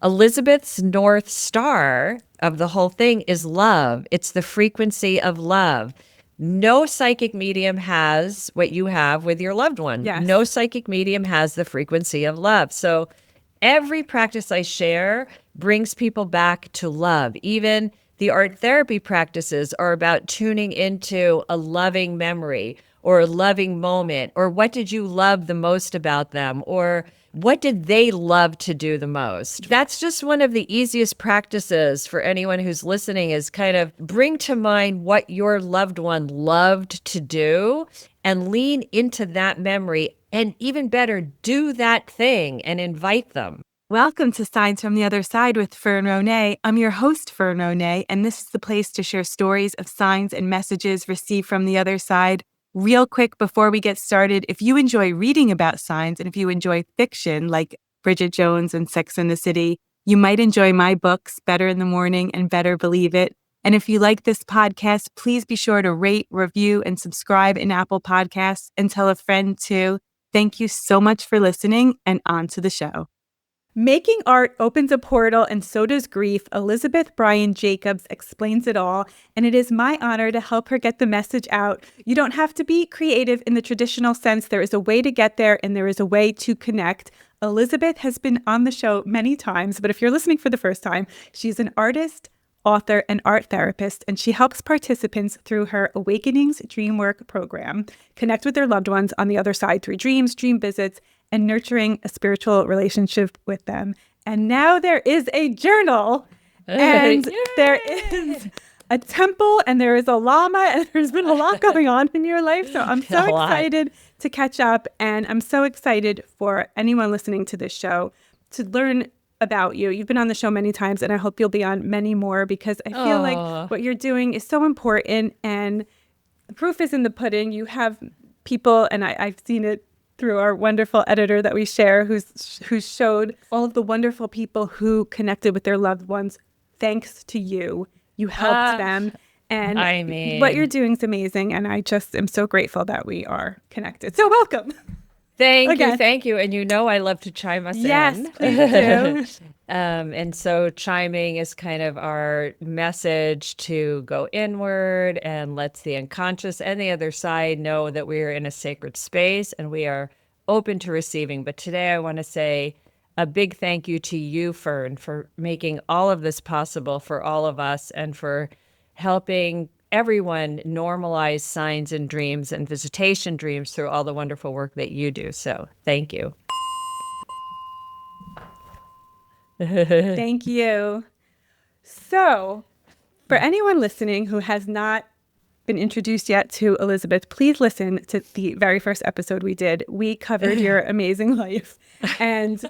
Elizabeth's North Star of the whole thing is love. It's the frequency of love. No psychic medium has what you have with your loved one. Yes. No psychic medium has the frequency of love. So every practice I share brings people back to love. Even the art therapy practices are about tuning into a loving memory or a loving moment, or what did you love the most about them, or what did they love to do the most? That's just one of the easiest practices for anyone who's listening, is kind of bring to mind what your loved one loved to do and lean into that memory, and even better, do that thing and invite them. Welcome to Signs from the Other Side with Fern Ronay. I'm your host, Fern Ronay, and this is the place to share stories of signs and messages received from the other side. Real quick before we get started, if you enjoy reading about signs and if you enjoy fiction like Bridget Jones and Sex and the City, you might enjoy my books, Better in the Morning and Better Believe It. And if you like this podcast, please be sure to rate, review, and subscribe in Apple Podcasts, and tell a friend too. Thank you so much for listening, and on to the show. Making art opens a portal, and so does grief. Elizabeth Bryan-Jacobs explains it all, and it is my honor to help her get the message out. You don't have to be creative in the traditional sense. There is a way to get there, and there is a way to connect. Elizabeth has been on the show many times, but if you're listening for the first time, she's an artist, author, and art therapist, and she helps participants through her Awakenings Dream Work program connect with their loved ones on the other side through dreams, dream visits, and nurturing a spiritual relationship with them. And now there is a journal, and there is a temple, and there is a llama, and there's been a lot going on in your life. So I'm so excited to catch up, and I'm so excited for anyone listening to this show to learn about you. You've been on the show many times, and I hope you'll be on many more, because I feel like what you're doing is so important, and the proof is in the pudding. You have people, and I've seen it through our wonderful editor that we share, who's showed all of the wonderful people who connected with their loved ones thanks to you. You helped them. And I mean, what you're doing is amazing. And I just am so grateful that we are connected. So welcome. Thank you. And you know I love to chime us in. Yes, please do. And so chiming is kind of our message to go inward and lets the unconscious and the other side know that we are in a sacred space and we are open to receiving. But today I want to say a big thank you to you, Fern, for making all of this possible for all of us, and for helping everyone normalize signs and dreams and visitation dreams through all the wonderful work that you do. So thank you. Thank you. So for anyone listening who has not been introduced yet to Elizabeth, please listen to the very first episode we did. We covered your amazing life. And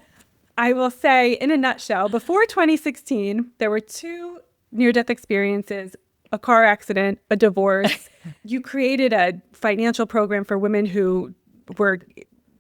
I will say, in a nutshell, before 2016, there were 2 near-death experiences, a car accident, a divorce. You created a financial program for women who were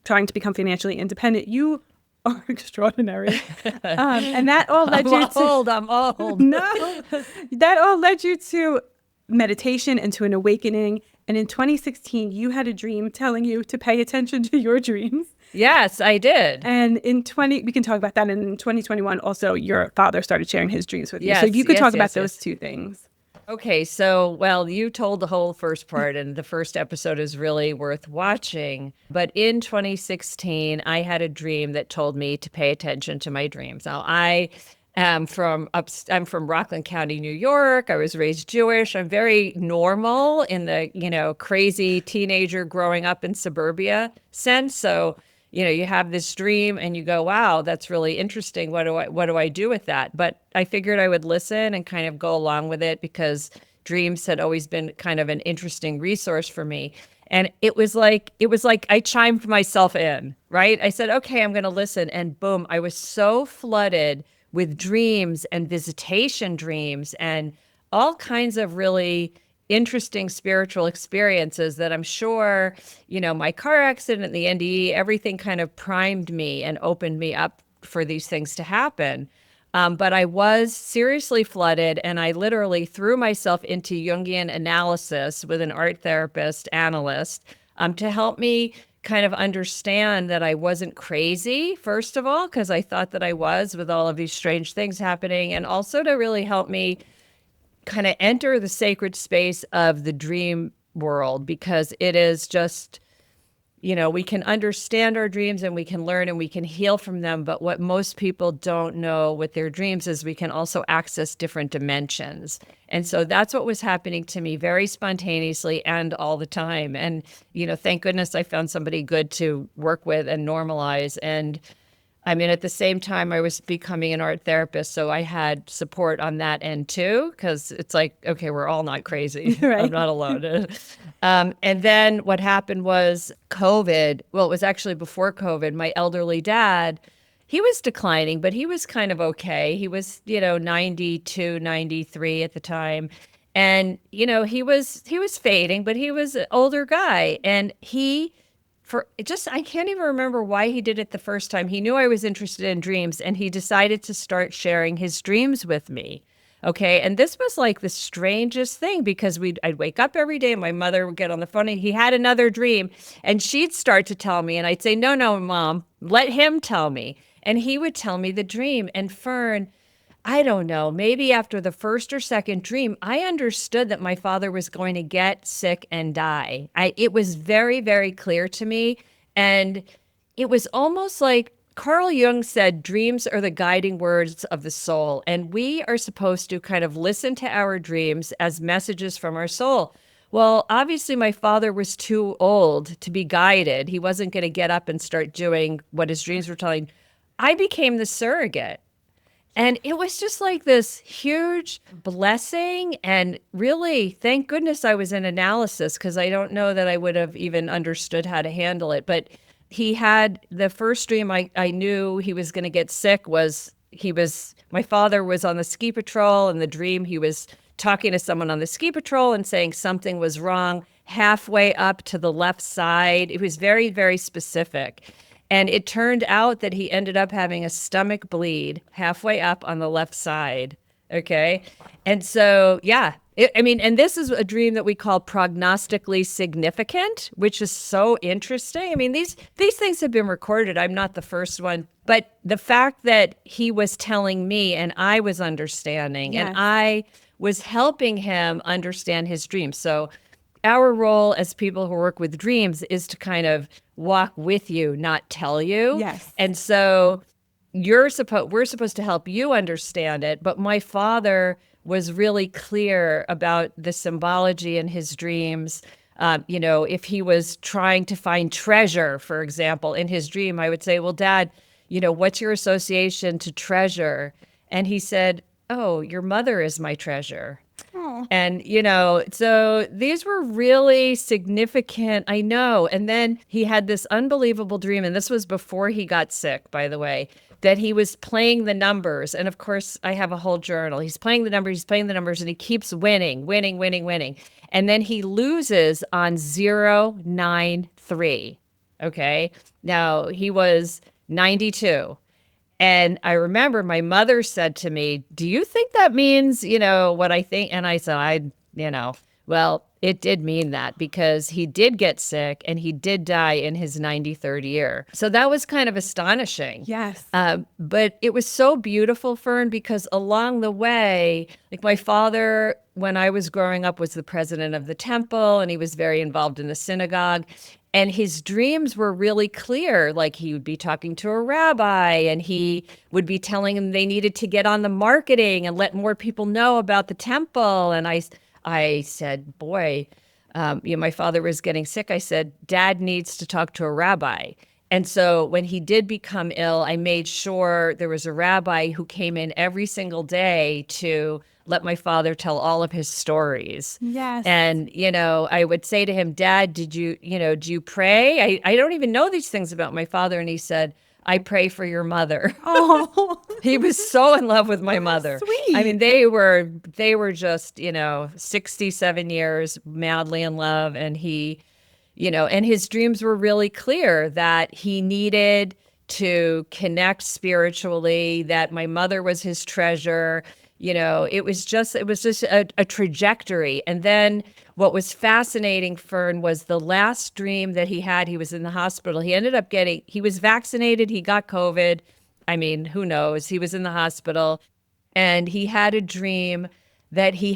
trying to become financially independent. You are extraordinary. And that all led I'm old. No, that all led you to meditation and to an awakening. And in 2016, you had a dream telling you to pay attention to your dreams. Yes, I did. And we can talk about that. And in 2021, also, your father started sharing his dreams with you. Yes, So you could talk about those 2 things. Okay, so, well, you told the whole first part, and the first episode is really worth watching. But in 2016, I had a dream that told me to pay attention to my dreams. Now, I'm from Rockland County, New York. I was raised Jewish. I'm very normal in the, crazy teenager growing up in suburbia sense. So, you have this dream and you go, wow, that's really interesting. What do I do with that? But I figured I would listen and kind of go along with it, because dreams had always been kind of an interesting resource for me. And it was like I chimed myself in, right? I said, okay, I'm going to listen. And boom, I was so flooded with dreams and visitation dreams and all kinds of really interesting spiritual experiences that I'm sure, my car accident, the NDE, everything kind of primed me and opened me up for these things to happen. But I was seriously flooded, and I literally threw myself into Jungian analysis with an art therapist analyst to help me kind of understand that I wasn't crazy, first of all, because I thought that I was with all of these strange things happening, and also to really help me kind of enter the sacred space of the dream world, because it is just, we can understand our dreams and we can learn and we can heal from them. But what most people don't know with their dreams is we can also access different dimensions. And so that's what was happening to me very spontaneously and all the time. And, thank goodness I found somebody good to work with and normalize. And I mean, at the same time, I was becoming an art therapist, so I had support on that end too, because it's like, okay, we're all not crazy. Right. I'm not alone. And then what happened was COVID. Well, it was actually before COVID. My elderly dad, he was declining, but he was kind of okay. He was, 92, 93 at the time. And, he was fading, but he was an older guy. And I can't even remember why he did it the first time. He knew I was interested in dreams, and he decided to start sharing his dreams with me. Okay. And this was like the strangest thing, because I'd wake up every day and my mother would get on the phone and he had another dream and she'd start to tell me, and I'd say, no, Mom, let him tell me. And he would tell me the dream. And Fern, I don't know, maybe after the first or second dream, I understood that my father was going to get sick and die. It was very, very clear to me. And it was almost like Carl Jung said, dreams are the guiding words of the soul. And we are supposed to kind of listen to our dreams as messages from our soul. Well, obviously, my father was too old to be guided. He wasn't going to get up and start doing what his dreams were telling. I became the surrogate. And it was just like this huge blessing. And really, thank goodness I was in analysis, because I don't know that I would have even understood how to handle it. But he had the first dream I knew he was going to get sick my father was on the ski patrol, and the dream he was talking to someone on the ski patrol and saying something was wrong halfway up to the left side. It was very, very specific. And it turned out that he ended up having a stomach bleed halfway up on the left side. Okay. And so, yeah, and this is a dream that we call prognostically significant, which is so interesting. I mean, these things have been recorded. I'm not the first one. But the fact that he was telling me and I was understanding, Yes. and I was helping him understand his dreams. So our role as people who work with dreams is to kind of walk with you, not tell you. Yes. And so we're supposed to help you understand it. But my father was really clear about the symbology in his dreams. If he was trying to find treasure, for example, in his dream, I would say, well, Dad, what's your association to treasure? And he said, oh, your mother is my treasure. Oh. And, so these were really significant. I know. And then he had this unbelievable dream. And this was before he got sick, by the way, that he was playing the numbers. And of course, I have a whole journal. He's playing the numbers, and he keeps winning. And then he loses on 093. Okay. Now he was 92. And I remember my mother said to me, do you think that means, what I think? And I said, well, it did mean that, because he did get sick and he did die in his 93rd year. So that was kind of astonishing. Yes. But it was so beautiful, Fern, because along the way, like my father, when I was growing up, was the president of the temple, and he was very involved in the synagogue. And his dreams were really clear. Like he would be talking to a rabbi and he would be telling him they needed to get on the marketing and let more people know about the temple. And I said, boy, my father was getting sick. I said, Dad needs to talk to a rabbi. And so when he did become ill, I made sure there was a rabbi who came in every single day to let my father tell all of his stories. Yes. And, I would say to him, Dad, do you pray? I don't even know these things about my father. And he said, I pray for your mother. Oh, He was so in love with my mother. sweet. I mean, they were just, 67 years madly in love. And he, and his dreams were really clear that he needed to connect spiritually, that my mother was his treasure. It was just a trajectory. And then what was fascinating, Fern, was the last dream that he had. He was in the hospital. He was vaccinated. He got COVID. I mean, who knows? He was in the hospital and he had a dream that he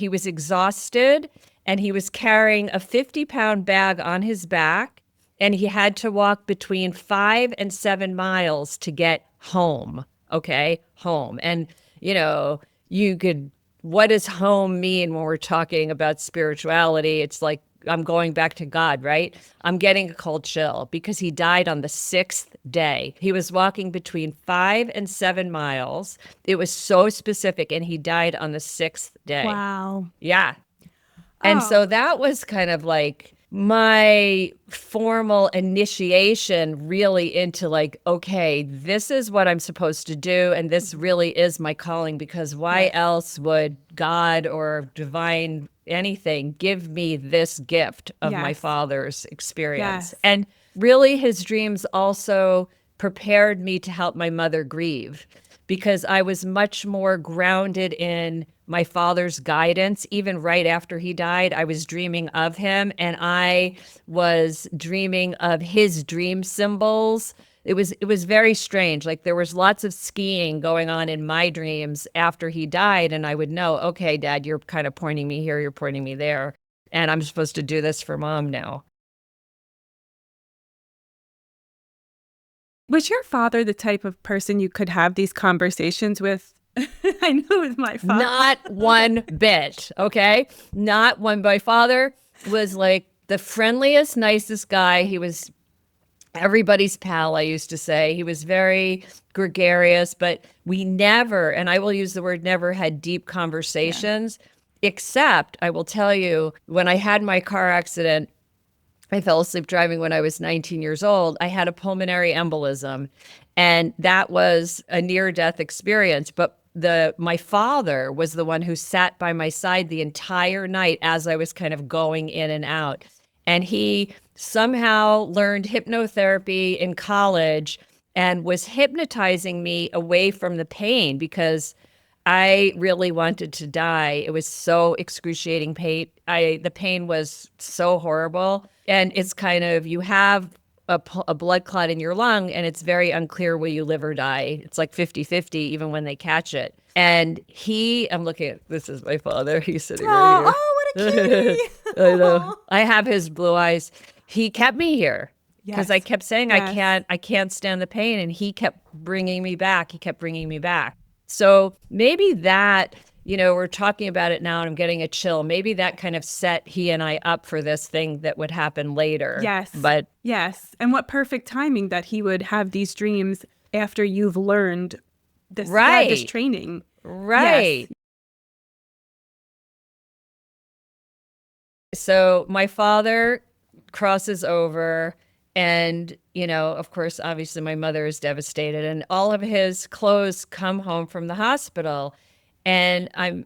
was exhausted and he was carrying a 50-pound bag on his back and he had to walk between 5 and 7 miles to get home. Okay, home. And, what does home mean when we're talking about spirituality? It's like, I'm going back to God, right? I'm getting a cold chill because he died on the 6th day. He was walking between 5 and 7 miles. It was so specific, and he died on the 6th day. Wow. Yeah. And so that was kind of like my formal initiation really into like, okay, this is what I'm supposed to do. And this really is my calling, because why else would God or divine anything give me this gift of my father's experience? And really his dreams also prepared me to help my mother grieve, because I was much more grounded in my father's guidance. Even right after he died, I was dreaming of him, and I was dreaming of his dream symbols. It was very strange. Like there was lots of skiing going on in my dreams after he died, and I would know, okay, Dad, you're kind of pointing me here, you're pointing me there, and I'm supposed to do this for Mom now. Was your father the type of person you could have these conversations with? I know with my father. Not one bit, okay? Not one. My father was like the friendliest, nicest guy. He was everybody's pal, I used to say. He was very gregarious, but we never, and I will use the word never, had deep conversations, except, I will tell you, when I had my car accident, I fell asleep driving when I was 19 years old. I had a pulmonary embolism, and that was a near-death experience. But my father was the one who sat by my side the entire night as I was kind of going in and out. And he somehow learned hypnotherapy in college and was hypnotizing me away from the pain, because I really wanted to die. It was so excruciating pain. The pain was so horrible. And it's kind of, you have a blood clot in your lung, and it's very unclear will you live or die. It's like 50-50 even when they catch it. And I'm looking at, this is my father. He's sitting right here. Oh, what a cutie. I know. I have his blue eyes. He kept me here because I kept saying, I can't stand the pain. And he kept bringing me back. He kept bringing me back. So maybe that, we're talking about it now and I'm getting a chill. Maybe that kind of set he and I up for this thing that would happen later. Yes. But yes. And what perfect timing that he would have these dreams after you've learned this, this training. Right. Yes. So my father crosses over, and, of course, obviously my mother is devastated, and all of his clothes come home from the hospital. And I'm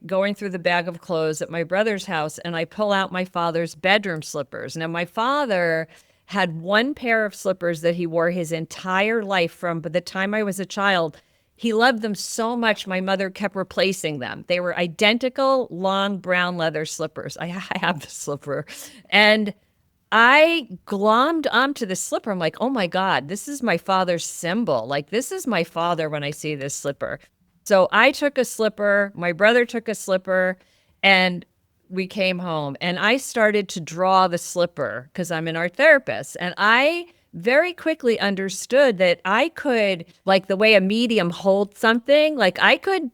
going through the bag of clothes at my brother's house, and I pull out my father's bedroom slippers. Now, my father had one pair of slippers that he wore his entire life from the time I was a child. He loved them so much, my mother kept replacing them. They were identical, long brown leather slippers. I have the slipper. And I glommed onto the slipper. I'm like, oh my God, this is my father's symbol. Like, this is my father when I see this slipper. So I took a slipper, my brother took a slipper, and we came home. And I started to draw the slipper because I'm an art therapist. And I very quickly understood that I could, like the way a medium holds something, like I could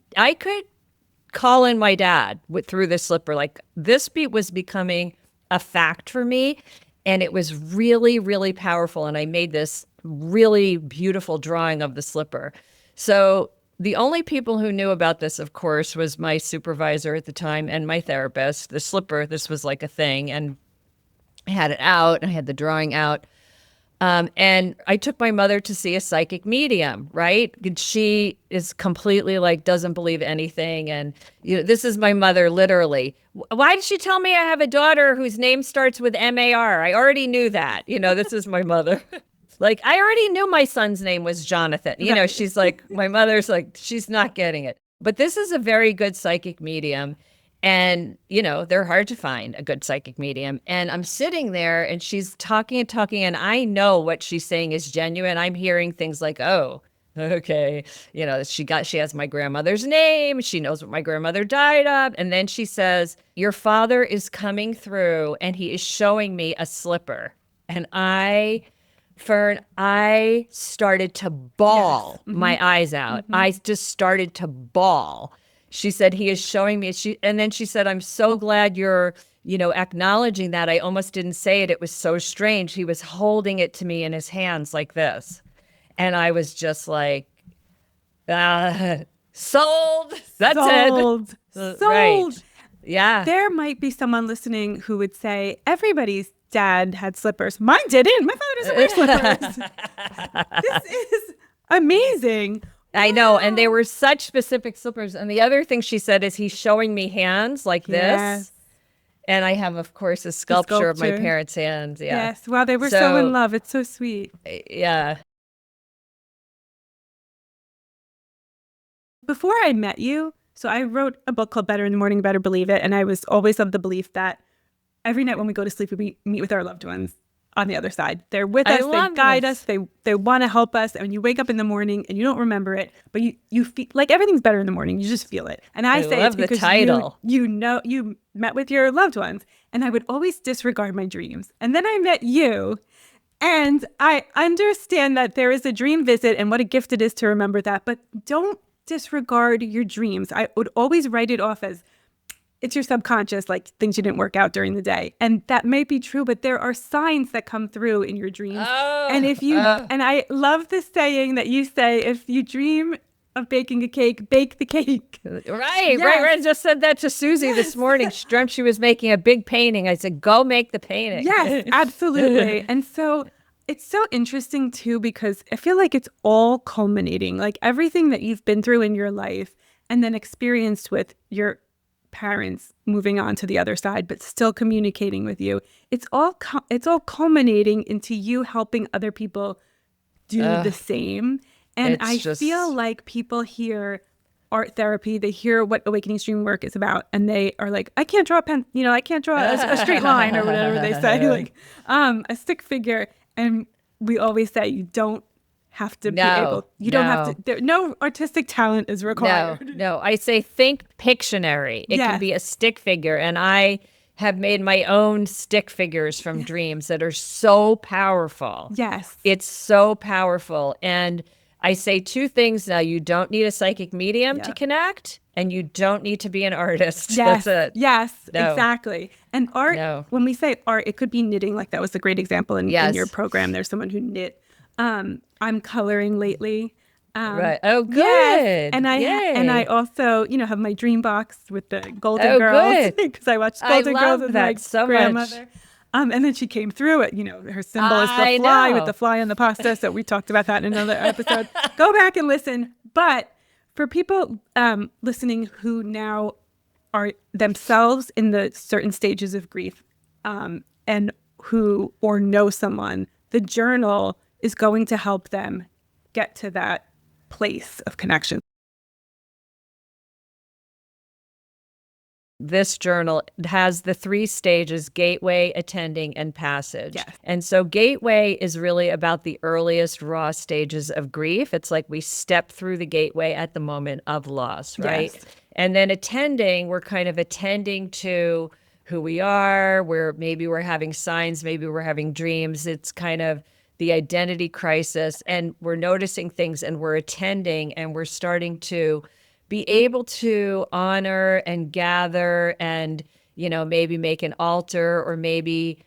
call in my dad through the slipper. Like this was becoming a fact for me. And it was really, really powerful. And I made this really beautiful drawing of the slipper. So the only people who knew about this, of course, was my supervisor at the time and my therapist. The slipper, this was like a thing. And I had it out, and I had the drawing out. And I took my mother to see a psychic medium, right? She is completely like, doesn't believe anything. And this is my mother, literally. Why did she tell me I have a daughter whose name starts with M-A-R? I already knew that. This is my mother. Like, I already knew my son's name was Jonathan. She's like, my mother's like, she's not getting it. But this is a very good psychic medium. And, they're hard to find, a good psychic medium. And I'm sitting there and she's talking and talking, and I know what she's saying is genuine. I'm hearing things like, oh, okay. She has my grandmother's name. She knows what my grandmother died of. And then she says, your father is coming through and he is showing me a slipper. And Fern, I started to bawl my eyes out. I just started to bawl. She said, he is showing me. And then she said, I'm so glad you're, acknowledging that. I almost didn't say it. It was so strange. He was holding it to me in his hands like this. And I was just like, sold. That's Sold. it. Sold. Right. Yeah. There might be someone listening who would say, everybody's dad had slippers. Mine didn't. My father doesn't wear slippers. This is amazing. I know. And they were such specific slippers. And the other thing she said is he's showing me hands like this. Yes. And I have, of course, a sculpture of my parents' hands. Yeah. Yes. Wow. They were so in love. It's so sweet. Yeah. Before I met you, so I wrote a book called Better in the Morning, Better Believe It. And I was always of the belief that every night when we go to sleep, we meet with our loved ones on the other side. They're with us, they guide us, they want to help us. And when you wake up in the morning and you don't remember it, but you feel like everything's better in the morning, you just feel it. And I say it's because you met with your loved ones. And I would always disregard my dreams. And then I met you, and I understand that there is a dream visit and what a gift it is to remember that, but don't disregard your dreams. I would always write it off as it's your subconscious, like things you didn't work out during the day. And that may be true, but there are signs that come through in your dreams. And and I love the saying that you say, if you dream of baking a cake, bake the cake. Right. I just said that to Susie this morning. She dreamt she was making a big painting. I said, go make the painting. Yes, absolutely. And so it's so interesting too, because I feel like it's all culminating, like everything that you've been through in your life and then experienced with your parents moving on to the other side, but still communicating with you. It's all culminating into you helping other people do the same. And I feel like people hear art therapy, they hear what awakening stream work is about, and they are like, I can't draw a pen, I can't draw a straight line or whatever they say, like a stick figure. And we always say you don't have to be able, don't have to, no artistic talent is required. No, I say think Pictionary. It can be a stick figure. And I have made my own stick figures from dreams that are so powerful. Yes. It's so powerful. And I say two things now. You don't need a psychic medium to connect, and you don't need to be an artist. Yes. That's it. Yes, exactly. And art, when we say art, it could be knitting, like that was a great example in your program. There's someone who knit. I'm coloring lately. Right. Oh, good. Yes. And I also, have my dream box with the Golden Girls because I watched Golden Girls with my grandmother. And then she came through it. Her symbol is the fly with the fly on the pasta. So we talked about that in another episode. Go back and listen. But for people listening who now are themselves in the certain stages of grief and who or know someone, the journal is going to help them get to that place of connection. This journal has the 3 stages: gateway, attending, and passage. Yes. And so gateway is really about the earliest raw stages of grief. It's like we step through the gateway at the moment of loss, right? Yes. And then attending, we're kind of attending to who we are, where maybe we're having signs, maybe we're having dreams. It's kind of the identity crisis, and we're noticing things, and we're attending, and we're starting to be able to honor and gather and, maybe make an altar, or maybe,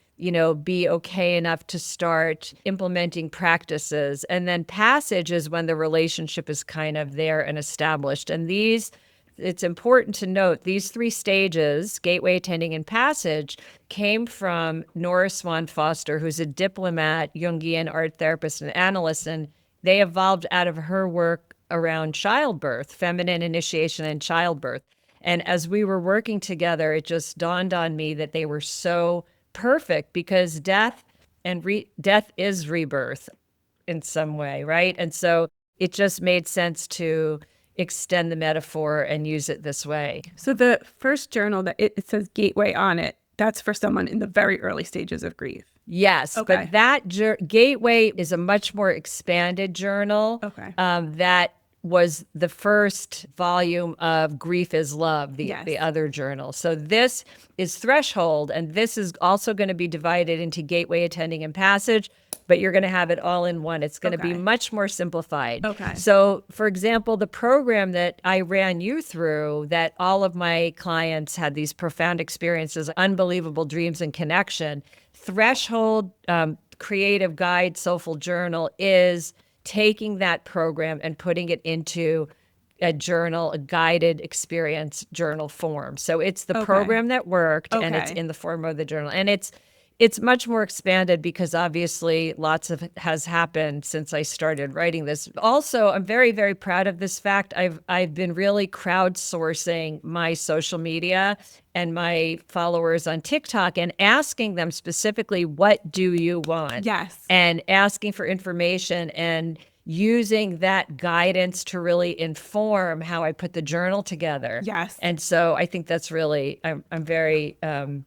be okay enough to start implementing practices. And then passage is when the relationship is kind of there and established. And it's important to note, these 3 stages, gateway, attending, and passage, came from Nora Swan Foster, who's a diplomat, Jungian art therapist, and analyst, and they evolved out of her work around childbirth, feminine initiation and childbirth. And as we were working together, it just dawned on me that they were so perfect, because death is rebirth in some way, right? And so it just made sense to extend the metaphor and use it this way. So the first journal that it says gateway on it, that's for someone in the very early stages of grief. Yes, Okay. but that gateway is a much more expanded journal. Okay. That was the first volume of Grief is Love, the other journal. So this is Threshold, and this is also going to be divided into Gateway, Attending, and Passage, but you're going to have it all in one. It's going to be much more simplified. Okay. So, for example, the program that I ran you through, that all of my clients had these profound experiences, unbelievable dreams and connection, Threshold Creative Guide Soulful Journal is taking that program and putting it into a journal, a guided experience journal form. So it's the program that worked, and it's in the form of the journal. And it's much more expanded because obviously lots of has happened since I started writing this. Also, I'm very, very proud of this fact. I've been really crowdsourcing my social media and my followers on TikTok and asking them specifically, what do you want? Yes. And asking for information and using that guidance to really inform how I put the journal together. Yes. And so I think that's really, I'm very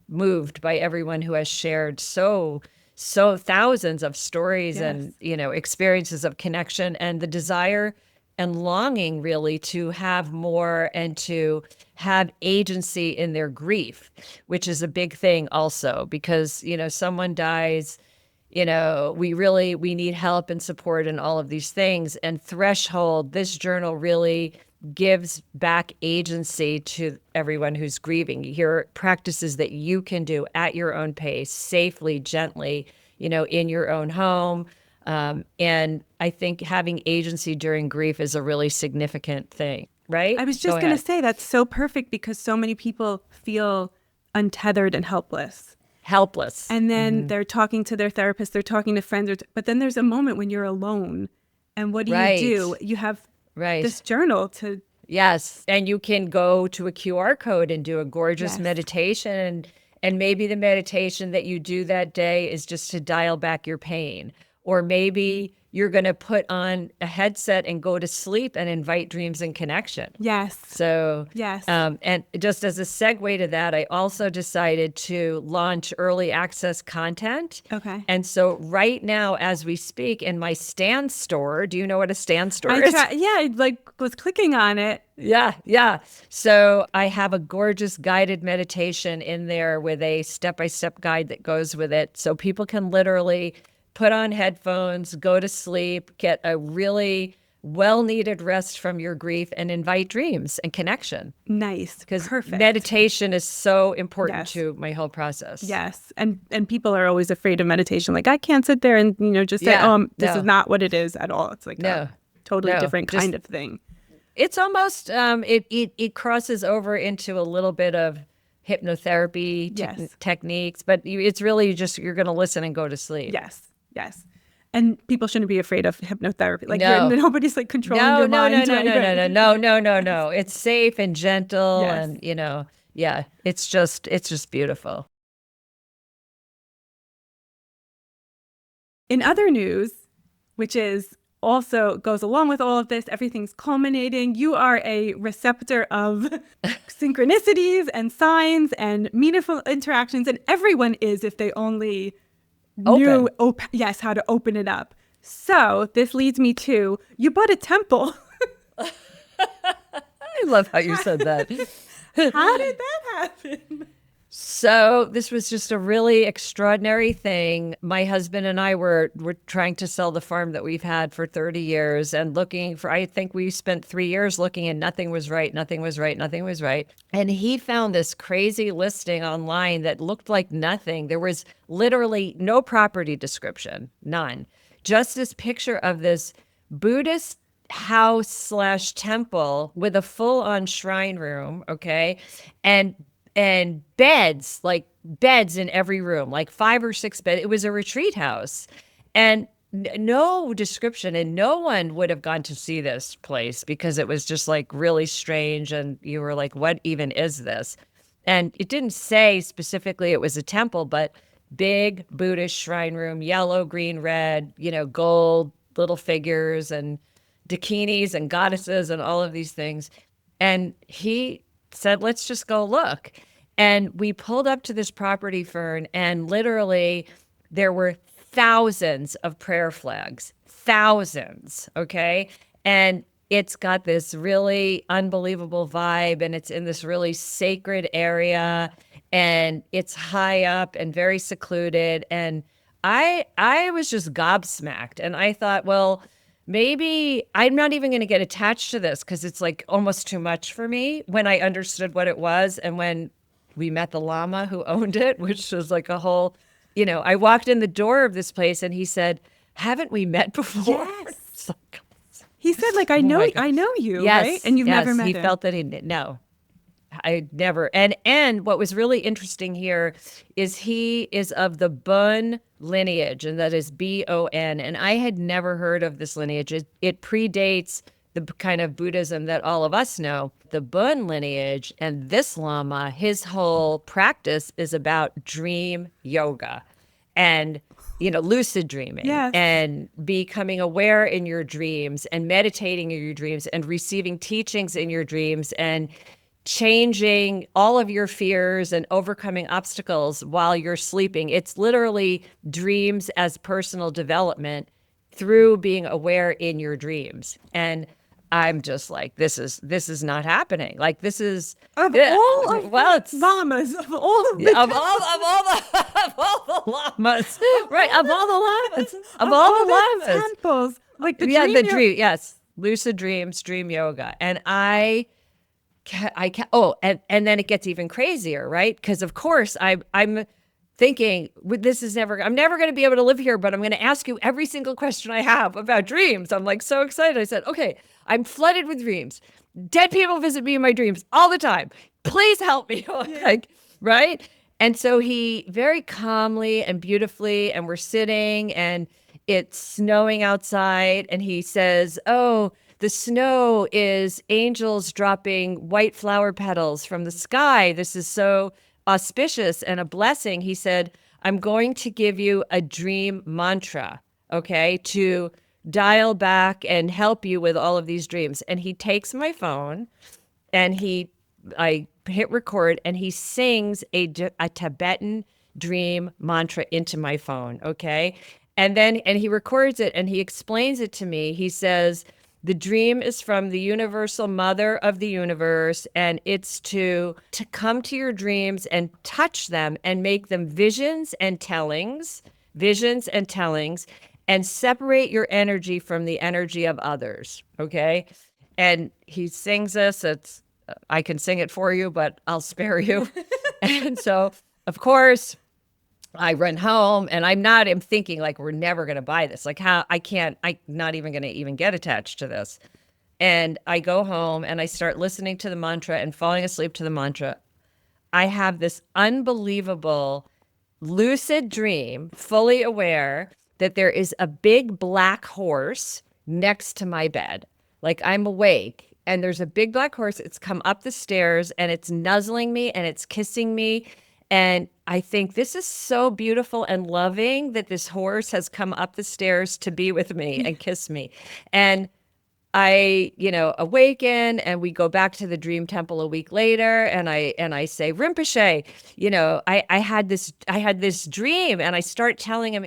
moved by everyone who has shared so thousands of stories and, experiences of connection and the desire and longing really to have more and to have agency in their grief, which is a big thing also because, someone dies, we need help and support and all of these things. And Threshold, this journal really gives back agency to everyone who's grieving. Here are practices that you can do at your own pace, safely, gently, in your own home. And I think having agency during grief is a really significant thing, right? I was just going to say that's so perfect because so many people feel untethered and helpless. And then they're talking to their therapist, they're talking to friends, but then there's a moment when you're alone. And what do you do? You have this journal to... Yes. And you can go to a QR code and do a gorgeous meditation. And maybe the meditation that you do that day is just to dial back your pain. Or maybe you're going to put on a headset and go to sleep and invite dreams and connection. Yes. So, yes. And just as a segue to that, I also decided to launch early access content. Okay. And so right now, as we speak, in my Stan store, do you know what a Stan store is? I was clicking on it. Yeah. So I have a gorgeous guided meditation in there with a step-by-step guide that goes with it. So people can literally put on headphones, go to sleep, get a really well-needed rest from your grief, and invite dreams and connection. Nice. Because perfect. Meditation is so important to my whole process. Yes. And people are always afraid of meditation. Like, I can't sit there and, just say, this is not what it is at all. It's like a totally different kind of thing. It's almost, it crosses over into a little bit of hypnotherapy techniques, but it's really just, you're going to listen and go to sleep. Yes. And people shouldn't be afraid of hypnotherapy. Like, nobody's controlling your mind. No. It's safe and gentle, and it's just beautiful. In other news, which is also goes along with all of this, everything's culminating. You are a receptor of synchronicities and signs and meaningful interactions, and everyone is if they only knew how to open it up. So this leads me to, you bought a temple. I love how you said that. How did that happen? So this was just a really extraordinary thing. My husband and I were trying to sell the farm that we've had for 30 years and looking for, I think we spent 3 years looking and nothing was right. And he found this crazy listing online that looked like nothing. There was literally no property description, none. Just this picture of this Buddhist house/temple with a full-on shrine room, and beds, like beds in every room, like 5 or 6 beds. It was a retreat house and no description, and no one would have gone to see this place because it was just like really strange. And you were like, what even is this? And it didn't say specifically it was a temple, but big Buddhist shrine room, yellow, green, red, gold, little figures and dakinis and goddesses and all of these things. And he said, let's just go look. And we pulled up to this property, Fern, and literally there were thousands of prayer flags, thousands, okay? And it's got this really unbelievable vibe, and it's in this really sacred area, and it's high up and very secluded. And I was just gobsmacked, and I thought, well, maybe I'm not even going to get attached to this because it's like almost too much for me when I understood what it was. And when we met the Lama who owned it, which was like a whole, I walked in the door of this place and he said, haven't we met before? Yes. He said, like, I know you, yes, right? And you've never met him. He felt that no. I never. And what was really interesting here is he is of the Bon lineage, and that is BON. And I had never heard of this lineage. It predates the kind of Buddhism that all of us know. The Bon lineage, and this Lama, his whole practice is about dream yoga and lucid dreaming, yes, and becoming aware in your dreams and meditating in your dreams and receiving teachings in your dreams and changing all of your fears and overcoming obstacles while you're sleeping. It's literally dreams as personal development through being aware in your dreams. And I'm just like, this is not happening. Like, this is of all of the lamas, of all the lamas, right? Of all the lamas, of all the lamas, temples, like the yes, lucid dreams, dream yoga, and I can't. And then it gets even crazier, right? Because of course I'm thinking, I'm never going to be able to live here, but I'm going to ask you every single question I have about dreams. I'm like so excited. I said, okay, I'm flooded with dreams. Dead people visit me in my dreams all the time. Please help me. Like, right? And so he very calmly and beautifully, and we're sitting and it's snowing outside, and he says, oh, the snow is angels dropping white flower petals from the sky. This is so auspicious and a blessing. He said, I'm going to give you a dream mantra, okay, to dial back and help you with all of these dreams. And he takes my phone and I hit record, and he sings a Tibetan dream mantra into my phone, okay? And he records it and he explains it to me. He says, the dream is from the universal mother of the universe, and it's to come to your dreams and touch them and make them visions and tellings, and separate your energy from the energy of others, okay? And he sings this. I can sing it for you, but I'll spare you. And so, of course, I run home, and I'm thinking like, we're never going to buy this. Like, I'm not even going to even get attached to this. And I go home and I start listening to the mantra and falling asleep to the mantra. I have this unbelievable lucid dream, fully aware that there is a big black horse next to my bed. Like, I'm awake and there's a big black horse. It's come up the stairs and it's nuzzling me and it's kissing me. And I think this is so beautiful and loving that this horse has come up the stairs to be with me and kiss me. And I, awaken, and we go back to the dream temple a week later, and I say, Rinpoche, I had this dream, and I start telling him.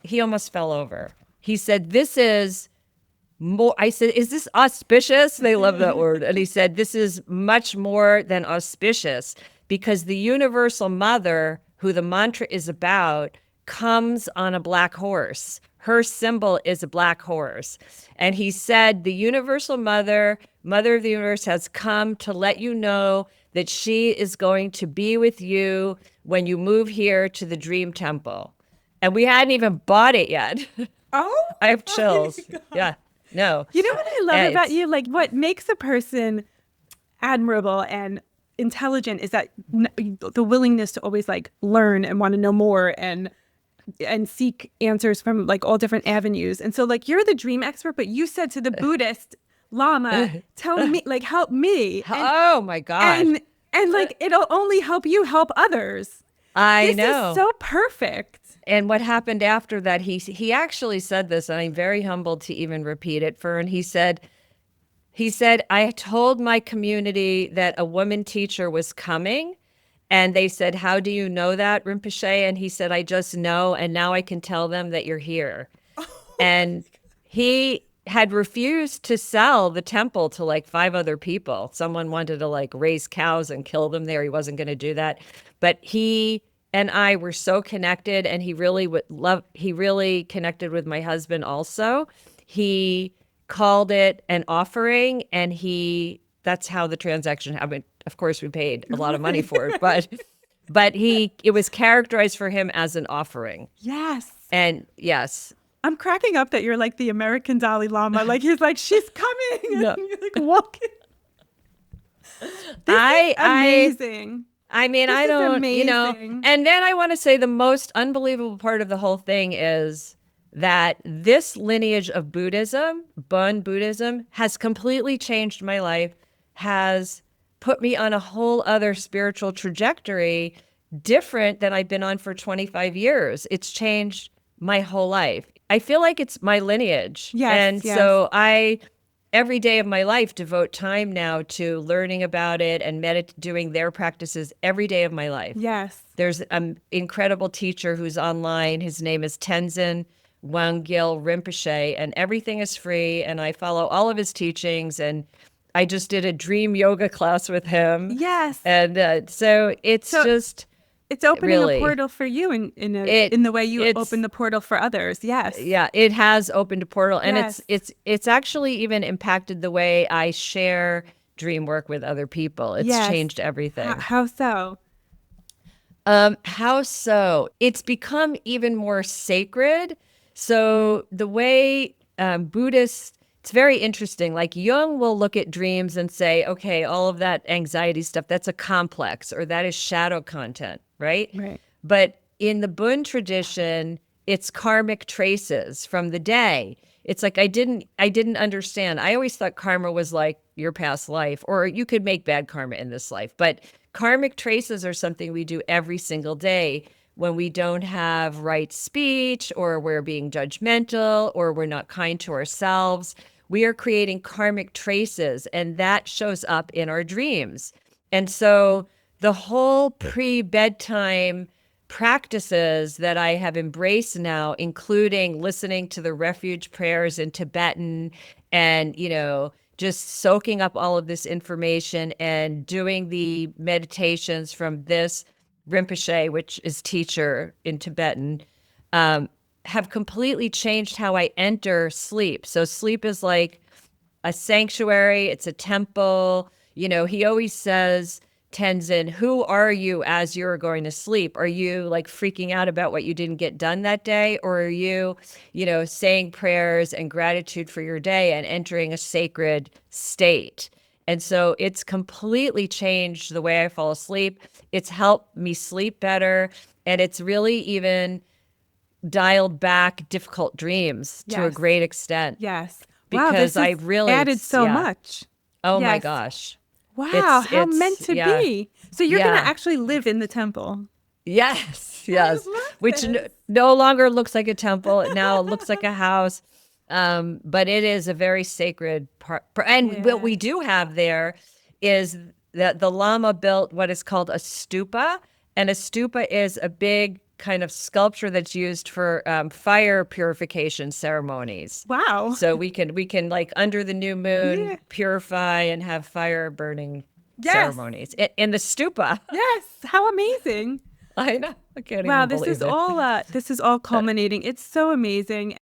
He almost fell over. He said, this is more. I said, is this auspicious? They love that word. And he said, this is much more than auspicious, because the universal mother, who the mantra is about, comes on a black horse. Her symbol is a black horse. And he said, the universal mother of the universe, has come to let you know that she is going to be with you when you move here to the dream temple. And we hadn't even bought it yet. Oh, I have chills. Yeah, no. You know what I love about you? Like, what makes a person admirable and intelligent is that the willingness to always like learn and want to know more and seek answers from like all different avenues. And so like, you're the dream expert, but you said to the Buddhist Lama, tell me, like, help me. Oh my God. And like, it'll only help you help others. I This is know. so perfect. And what happened after that, he actually said this, and I'm very humbled to even repeat it, Fern. He said, I told my community that a woman teacher was coming. And they said, how do you know that, Rinpoche? And he said, I just know. And now I can tell them that you're here. And he had refused to sell the temple to like 5 other people. Someone wanted to like raise cows and kill them there. He wasn't going to do that. But he and I were so connected, and he really connected with my husband also. He called it an offering, and that's how the transaction happened. Of course, we paid a lot of money for it, but it was characterized for him as an offering. Yes. And yes, I'm cracking up that you're like the American Dalai Lama. Like he's like, she's coming. No. And you're like walking. This is amazing. I mean, This I is don't, amazing. and then I want to say the most unbelievable part of the whole thing is that this lineage of Buddhism, Bon Buddhism, has completely changed my life, has put me on a whole other spiritual trajectory, different than I've been on for 25 years. It's changed my whole life. I feel like it's my lineage. Yes, And yes. so every day of my life, devote time now to learning about it and doing their practices every day of my life. Yes. There's an incredible teacher who's online. His name is Tenzin Wangyal Rinpoche, and everything is free. And I follow all of his teachings. And I just did a dream yoga class with him. Yes. And so it's opening really a portal for you in the way you open the portal for others. Yes. Yeah, it has opened a portal, and Yes. it's actually even impacted the way I share dream work with other people. It's Yes. changed everything. How so? How so? It's become even more sacred. So the way Buddhists, it's very interesting. Like Jung will look at dreams and say, okay, all of that anxiety stuff, that's a complex, or that is shadow content, right? Right. But in the Bon tradition, it's karmic traces from the day. It's like I didn't understand. I always thought karma was like your past life, or you could make bad karma in this life. But karmic traces are something we do every single day when we don't have right speech, or we're being judgmental, or we're not kind to ourselves. We are creating karmic traces, and that shows up in our dreams. And so the whole pre-bedtime practices that I have embraced now, including listening to the refuge prayers in Tibetan and, just soaking up all of this information and doing the meditations from this Rinpoche, which is teacher in Tibetan, have completely changed how I enter sleep. So sleep is like a sanctuary. It's a temple. He always says, Tenzin, who are you as you're going to sleep? Are you like freaking out about what you didn't get done that day? Or are you, saying prayers and gratitude for your day and entering a sacred state? And so it's completely changed the way I fall asleep. It's helped me sleep better. And it's really even dialed back difficult dreams to a Yes. great extent. Yes. Because wow, this I has really added so yeah. much. Oh my Yes. gosh. Wow, how It's meant to yeah. be. So you're going Yeah. to actually live in the temple. Yes, I yes. love Which this. no longer looks like a temple. It now looks like a house. But it is a very sacred part. And what we do have there is that the Lama built what is called a stupa. And a stupa is a big kind of sculpture that's used for fire purification ceremonies. Wow. So we can like under the new moon Yeah. purify and have fire burning Yes. ceremonies in the stupa. Yes, how amazing. I know. I can't Wow, even believe it. this is all culminating. It's so amazing.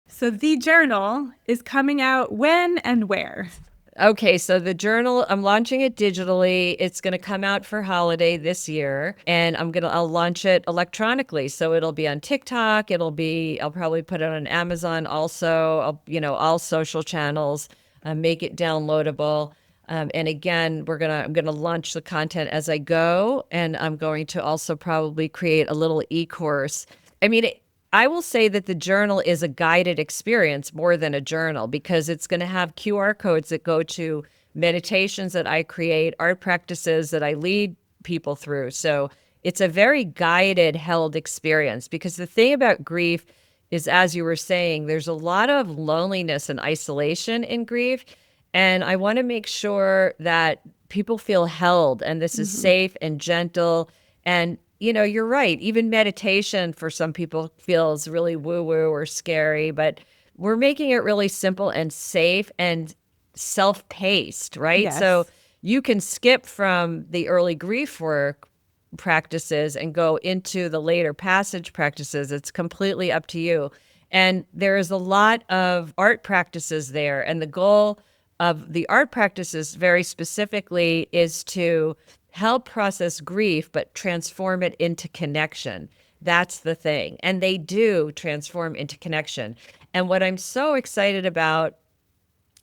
So the journal is coming out when and where? Okay, so the journal, I'm launching it digitally. It's going to come out for holiday this year, and I'll launch it electronically. So it'll be on TikTok. I'll probably put it on Amazon also, all social channels, make it downloadable. And again, I'm going to launch the content as I go, and I'm going to also probably create a little e-course. I mean, I will say that the journal is a guided experience more than a journal, because it's going to have QR codes that go to meditations that I create, art practices that I lead people through. So it's a very guided, held experience, because the thing about grief is, as you were saying, there's a lot of loneliness and isolation in grief. And I want to make sure that people feel held and this is safe and gentle. And, you're right. Even meditation for some people feels really woo-woo or scary, but we're making it really simple and safe and self-paced, right? Yes. So you can skip from the early grief work practices and go into the later passage practices. It's completely up to you. And there is a lot of art practices there. And the goal of the art practices very specifically is to help process grief, but transform it into connection. That's the thing. And they do transform into connection. And what I'm so excited about,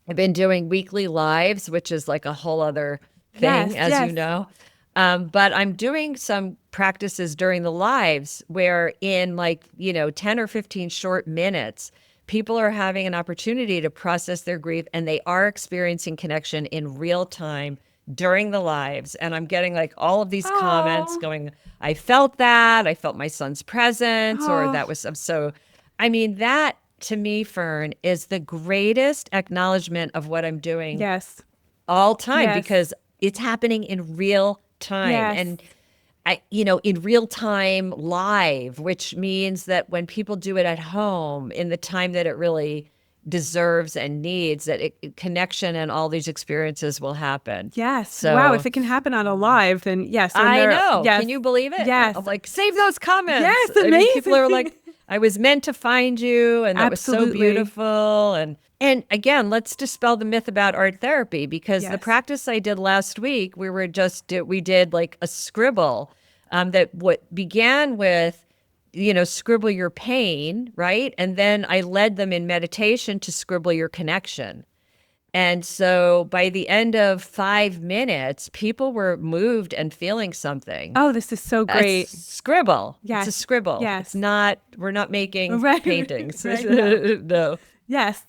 I've been doing weekly lives, which is like a whole other thing, as you know. But I'm doing some practices during the lives where in 10 or 15 short minutes, people are having an opportunity to process their grief and they are experiencing connection in real time during the lives. And I'm getting all of these comments going, I felt that, I felt my son's presence, or that was so, that to me, Fern, is the greatest acknowledgement of what I'm doing all time, because it's happening in real time. And in real time live, which means that when people do it at home in the time that it really deserves and needs, that connection and all these experiences will happen. Yes. So, wow. If it can happen on a live, then yes. I know. Yes. Can you believe it? Yes. I'm save those comments. Yes. Amazing. People are I was meant to find you, and that Absolutely. was so beautiful. And again, let's dispel the myth about art therapy, because the practice I did last week, we did a scribble that what began with, scribble your pain, right? And then I led them in meditation to scribble your connection. And so by the end of 5 minutes, people were moved and feeling something. Oh, this is so great. Scribble. Yes. It's a scribble. Yes. We're not making paintings. Right. No. Yes.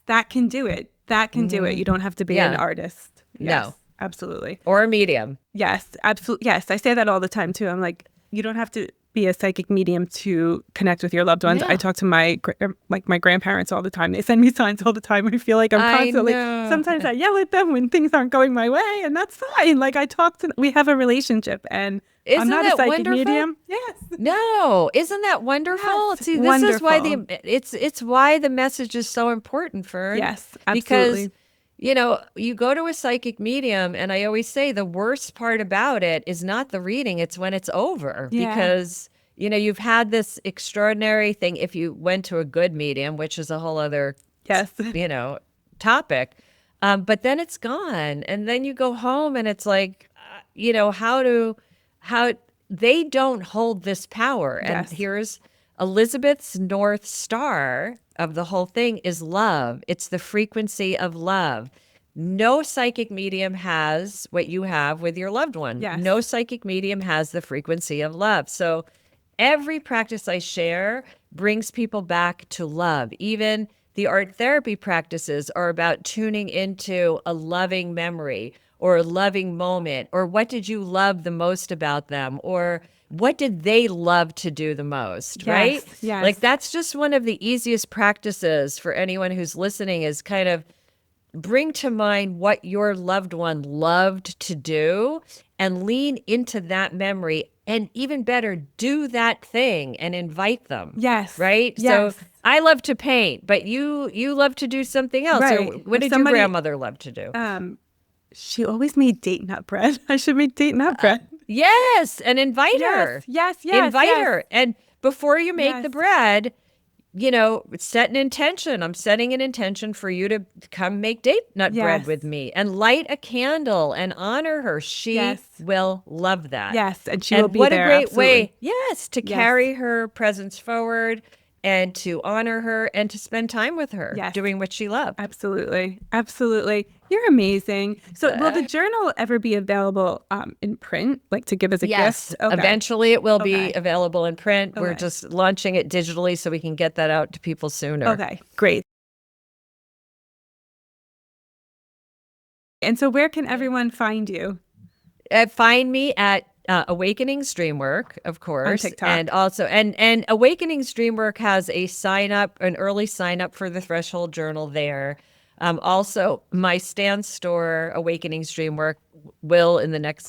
That can do it. That can do it. You don't have to be an artist. Yes, no. Absolutely. Or a medium. Yes, absolutely. Yes, I say that all the time too. I'm you don't have to be a psychic medium to connect with your loved ones. Yeah. I talk to my grandparents all the time. They send me signs all the time. I feel like I'm constantly, sometimes I yell at them when things aren't going my way, and that's fine. We have a relationship, and I'm not a psychic wonderful? Medium. Yes. No, isn't that wonderful? Yes, See, this wonderful. is why it's why the message is so important, Fern. Yes, absolutely. Because you go to a psychic medium, and I always say the worst part about it is not the reading, it's when it's over. Yeah. Because, you've had this extraordinary thing. If you went to a good medium, which is a whole other, topic, but then it's gone. And then you go home and it's how they don't hold this power. And here's Elizabeth's North Star of the whole thing is love. It's the frequency of love. No psychic medium has what you have with your loved one. Yes. No psychic medium has the frequency of love. So every practice I share brings people back to love. Even the art therapy practices are about tuning into a loving memory or a loving moment, or what did you love the most about them, or what did they love to do the most, right? Yes. That's just one of the easiest practices for anyone who's listening, is kind of bring to mind what your loved one loved to do and lean into that memory, and even better, do that thing and invite them. Yes. Right? Yes. So I love to paint, but you love to do something else. Right. Or what did your grandmother love to do? She always made date nut bread. I should make date nut bread. Yes, and invite her. Yes. Invite her. And before you make the bread, set an intention. I'm setting an intention for you to come make date nut bread with me, and light a candle and honor her. She will love that. Yes, and she will be there. What a great way, to carry her presence forward and to honor her and to spend time with her doing what she loved. Absolutely. You're amazing. So will the journal ever be available in print, to give as a gift? Okay. Eventually it will be available in print. We're just launching it digitally so we can get that out to people sooner. Okay, great. And so where can everyone find you? Find me at Awakening Streamwork, of course, on TikTok. and also and Awakening Streamwork has an early sign up for the Threshold Journal there. Also, my Stand store, Awakening Streamwork,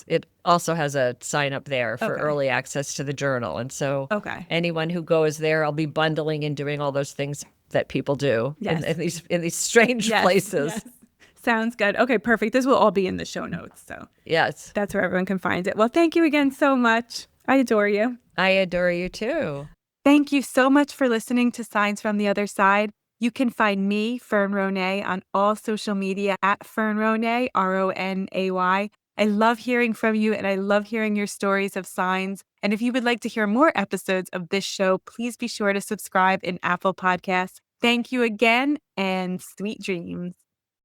it also has a sign up there for early access to the journal. And so anyone who goes there, I'll be bundling and doing all those things that people do in these strange places. Yes. Sounds good. Okay, perfect. This will all be in the show notes. So yes, that's where everyone can find it. Well, thank you again so much. I adore you. I adore you too. Thank you so much for listening to Signs from the Other Side. You can find me, Fern Ronay, on all social media at Fern Ronay, Ronay. I love hearing from you, and I love hearing your stories of signs. And if you would like to hear more episodes of this show, please be sure to subscribe in Apple Podcasts. Thank you again, and sweet dreams.